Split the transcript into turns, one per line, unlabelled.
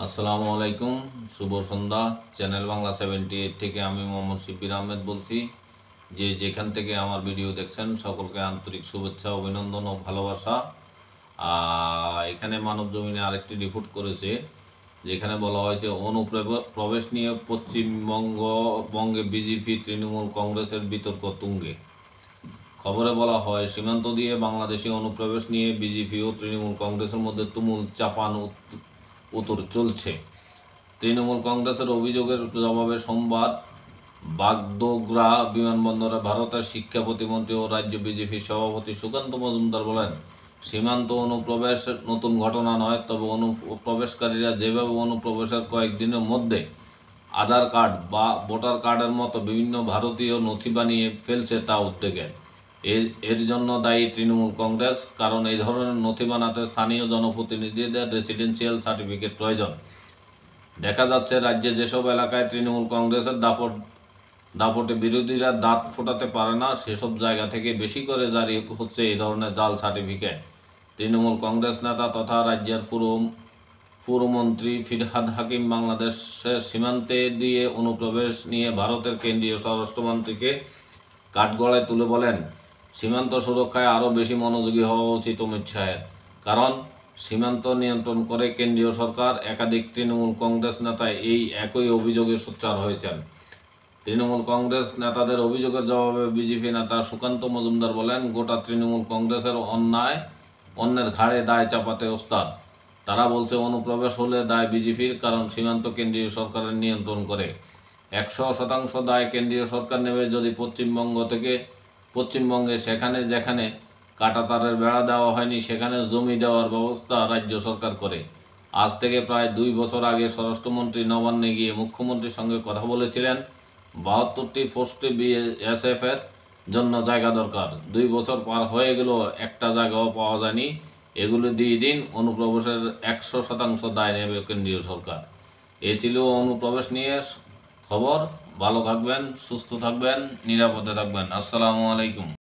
আসসালামু আলাইকুম, শুভ সন্ধ্যা। চ্যানেল বাংলা 78 থেকে আমি মোহাম্মদ শিবির আহমেদ বলছি। যে যেখান থেকে আমার ভিডিও দেখছেন সকলকে আন্তরিক শুভেচ্ছা, অভিনন্দন ও ভালোবাসা। এখানে মানব জমিনে আরেকটি রিপোর্ট করেছে, যেখানে বলা হয়েছে অনুপ্রবেশ নিয়ে বঙ্গে বিজেপি তৃণমূল কংগ্রেসের বিতর্ক তুঙ্গে। খবরে বলা হয়, সীমান্ত দিয়ে বাংলাদেশে অনুপ্রবেশ নিয়ে বিজেপি ও তৃণমূল কংগ্রেসের মধ্যে তুমুল চাপান উত্তর চলছে। তৃণমূল কংগ্রেসের অভিযোগের জবাবে সোমবার বাগডোগরা বিমানবন্দরে ভারতের শিক্ষা প্রতিমন্ত্রী ও রাজ্য বিজেপির সভাপতি সুকান্ত মজুমদার বলেন, সীমান্ত অনুপ্রবেশ নতুন ঘটনা নয়, তবে অনুপ্রবেশকারীরা যেভাবে অনুপ্রবেশের কয়েকদিনের মধ্যে আধার কার্ড বা ভোটার কার্ডের মতো বিভিন্ন ভারতীয় নথি বানিয়ে ফেলছে তা উদ্বেগের। এর জন্য দায়ী তৃণমূল কংগ্রেস, কারণ এই ধরনের নথি বানাতে স্থানীয় জনপ্রতিনিধিদের রেসিডেন্সিয়াল সার্টিফিকেট প্রয়োজন। দেখা যাচ্ছে, রাজ্যে যেসব এলাকায় তৃণমূল কংগ্রেসের দাপটে বিরোধীরা দাঁত ফোটাতে পারে না, সেসব জায়গা থেকে বেশি করে জারি হচ্ছে এই ধরনের জাল সার্টিফিকেট। তৃণমূল কংগ্রেস নেতা তথা রাজ্যের পুরমন্ত্রী ফিরহাদ হাকিম বাংলাদেশের সীমান্তে দিয়ে অনুপ্রবেশ নিয়ে ভারতের কেন্দ্রীয় স্বরাষ্ট্রমন্ত্রীকে কাঠগড়ায় তুলে বলেন, সীমান্ত সুরক্ষায় আরও বেশি মনোযোগী হওয়া উচিত অমিত শাহের, কারণ সীমান্ত নিয়ন্ত্রণ করে কেন্দ্রীয় সরকার। একাধিক তৃণমূল কংগ্রেস নেতা এই একই অভিযোগে সোচ্চার হয়েছেন। তৃণমূল কংগ্রেস নেতাদের অভিযোগের জবাবে বিজেপি নেতা সুকান্ত মজুমদার বলেন, গোটা তৃণমূল কংগ্রেসের অন্যের ঘাড়ে দায় চাপাতে ওস্তাদ। তারা বলছে অনুপ্রবেশ হলে দায় বিজেপির, কারণ সীমান্ত কেন্দ্রীয় সরকারের নিয়ন্ত্রণ করে। 100% দায় কেন্দ্রীয় সরকার নেবে যদি পশ্চিমবঙ্গে সেখানে যেখানে কাঁটাতারের বেড়া দেওয়া হয়নি সেখানে জমি দেওয়ার ব্যবস্থা রাজ্য সরকার করে। আজ থেকে প্রায় 2 বছর আগে স্বরাষ্ট্রমন্ত্রী নবান্নে গিয়ে মুখ্যমন্ত্রীর সঙ্গে কথা বলেছিলেন। 72টি পোস্টে বিএসএফের জন্য জায়গা দরকার। 2 বছর পার হয়ে গেল, একটা জায়গাও পাওয়া যায়নি। এগুলো দিয়ে দিন, অনুপ্রবেশের 100% দায় নেবে কেন্দ্রীয় সরকার। এ ছিল অনুপ্রবেশ নিয়ে খবর। ভালো থাকবেন, সুস্থ থাকবেন, নিরাপদে থাকবেন। আসসালামু আলাইকুম।